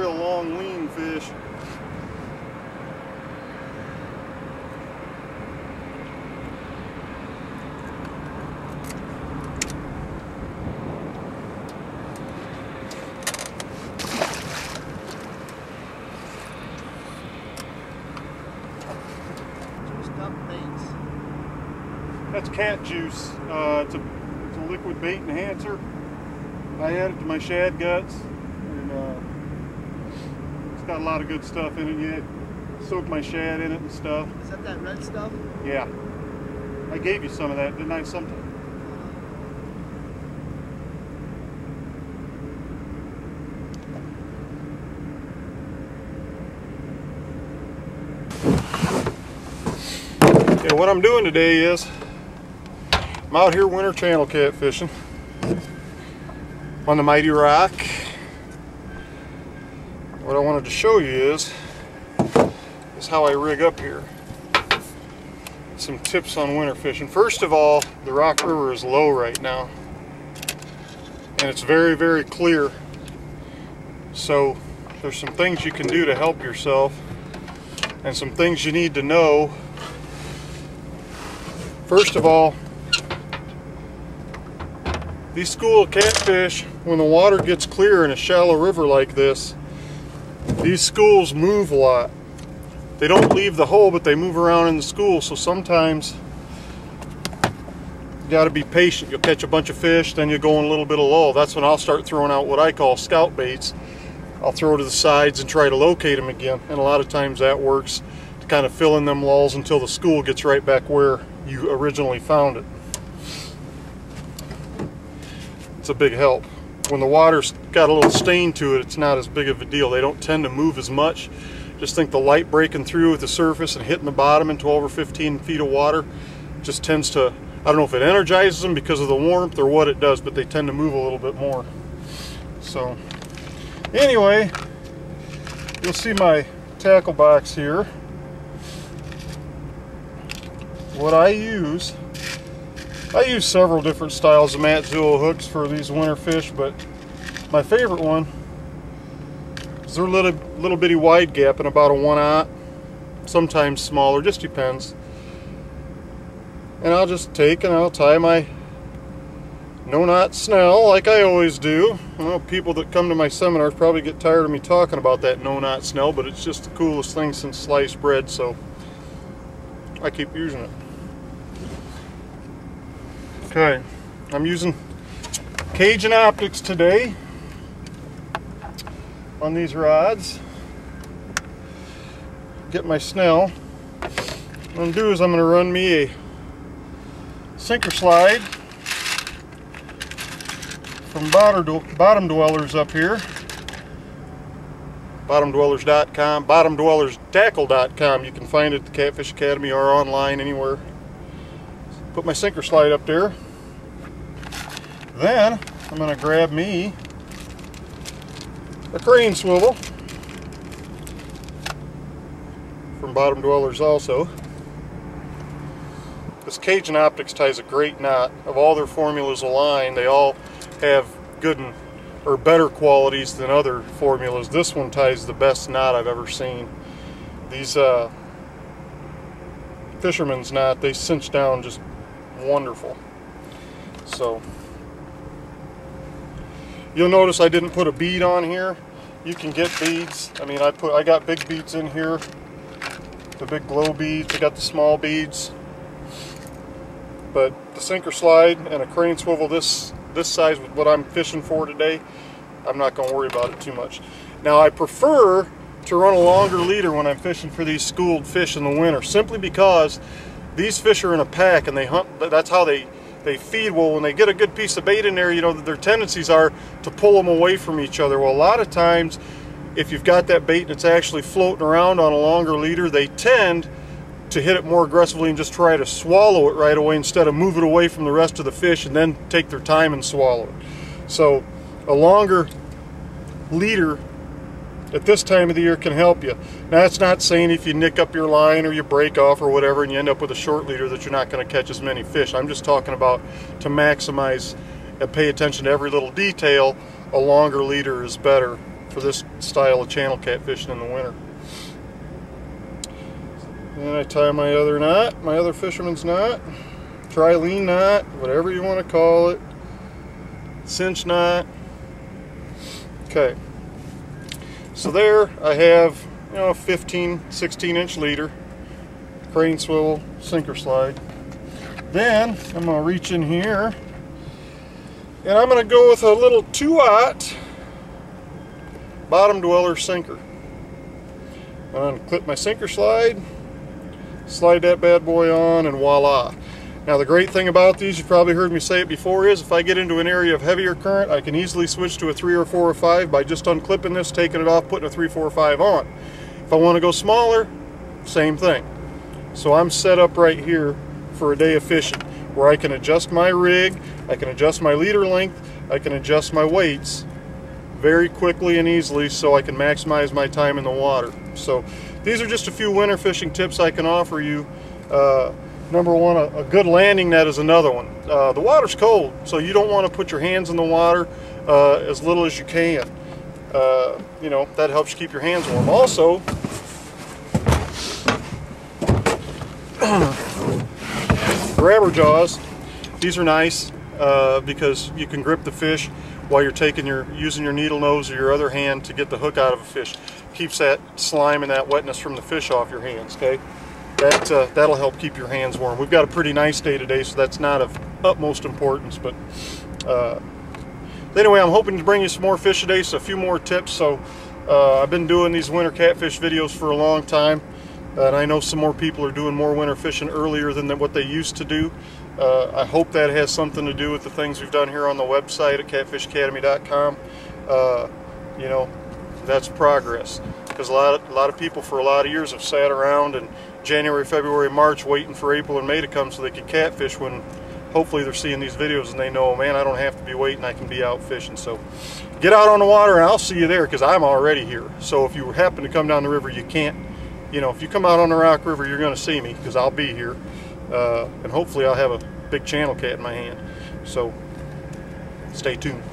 real long, lean fish. That's cat juice. It's a liquid bait enhancer. I add it to my shad guts, and it's got a lot of good stuff in it yet. Soak my shad in it and stuff. Is that red stuff? Yeah. I gave you some of that, didn't I, sometime? Yeah, what I'm doing today is I'm out here winter channel catfishing on the Mighty Rock. What I wanted to show you is how I rig up here. Some tips on winter fishing. First of all, the Rock River is low right now, and it's very, very clear. So there's some things you can do to help yourself, and some things you need to know. First of all, these school of catfish, when the water gets clear in a shallow river like this, these schools move a lot. They don't leave the hole, but they move around in the school, so sometimes you got to be patient. You'll catch a bunch of fish, then you go in a little bit of lull. That's when I'll start throwing out what I call scout baits. I'll throw to the sides and try to locate them again, and a lot of times that works to kind of fill in them lulls until the school gets right back where you originally found it. It's a big help. When the water's got a little stain to it, it's not as big of a deal. They don't tend to move as much. Just think the light breaking through at the surface and hitting the bottom in 12 or 15 feet of water just tends to, I don't know if it energizes them because of the warmth or what it does, but they tend to move a little bit more. So anyway, you'll see my tackle box here. What I use several different styles of Matzuo hooks for these winter fish, but my favorite one is their little bitty wide gap in about a 1/0, sometimes smaller, just depends. And I'll just take and I'll tie my no-knot snell like I always do. I know people that come to my seminars probably get tired of me talking about that no-knot snell, but it's just the coolest thing since sliced bread, so I keep using it. Okay, I'm using Cajun optics today on these rods. Get my snell. What I'm going to do is I'm going to run me a sinker slide from Bottom Dwellers up here. BottomDwellers.com, BottomDwellersTackle.com. You can find it at the Catfish Academy or online anywhere. Put my sinker slide up there. Then I'm going to grab me a crane swivel from Bottom Dwellers also. This Cajun Optics ties a great knot. Of all their formulas aligned, they all have good or better qualities than other formulas. This one ties the best knot I've ever seen. These fisherman's knot, they cinch down just wonderful. So you'll notice I didn't put a bead on here. You can get beads. I mean, I got big beads in here, the big glow beads. I got the small beads, but the sinker slide and a crane swivel this size with what I'm fishing for today, I'm not going to worry about it too much. Now I prefer to run a longer leader when I'm fishing for these schooled fish in the winter, simply because these fish are in a pack and they hunt. That's how they feed. Well, when they get a good piece of bait in there, you know, their tendencies are to pull them away from each other. Well, a lot of times, if you've got that bait and it's actually floating around on a longer leader, they tend to hit it more aggressively and just try to swallow it right away instead of move it away from the rest of the fish and then take their time and swallow it. So a longer leader at this time of the year can help you. Now, that's not saying if you nick up your line or you break off or whatever and you end up with a short leader that you're not going to catch as many fish. I'm just talking about to maximize and pay attention to every little detail. A longer leader is better for this style of channel catfishing in the winter. Then I tie my other knot, my other fisherman's knot, trilene knot, whatever you want to call it, cinch knot. Okay, so there I have, you know, a 15-16 inch leader, crane swivel, sinker slide. Then I'm going to reach in here and I'm going to go with a little 2/0 bottom dweller sinker. I'm going to clip my sinker slide, slide that bad boy on, and voila. Now the great thing about these, you've probably heard me say it before, is if I get into an area of heavier current, I can easily switch to a 3 or 4 or 5 by just unclipping this, taking it off, putting a 3, 4, or 5 on. If I want to go smaller, same thing. So I'm set up right here for a day of fishing where I can adjust my rig, I can adjust my leader length, I can adjust my weights very quickly and easily so I can maximize my time in the water. So these are just a few winter fishing tips I can offer you. Number one, a good landing net is another one. The water's cold, so you don't want to put your hands in the water as little as you can. You know, that helps you keep your hands warm. Also, grabber jaws, these are nice because you can grip the fish while you're using your needle nose or your other hand to get the hook out of a fish. Keeps that slime and that wetness from the fish off your hands, okay? That'll help keep your hands warm. We've got a pretty nice day today, so that's not of utmost importance, but anyway, I'm hoping to bring you some more fish today, so a few more tips. So I've been doing these winter catfish videos for a long time, and I know some more people are doing more winter fishing earlier than what they used to do. I hope that has something to do with the things we've done here on the website at catfishacademy.com. You know, that's progress, because a lot of people for a lot of years have sat around in January, February, March waiting for April and May to come so they can catfish, when hopefully they're seeing these videos and they know, man, I don't have to be waiting, I can be out fishing. So get out on the water and I'll see you there, because I'm already here. So if you happen to come down the river, you can't, you know, if you come out on the Rock River, you're going to see me, because I'll be here, and hopefully I'll have a big channel cat in my hand. So stay tuned.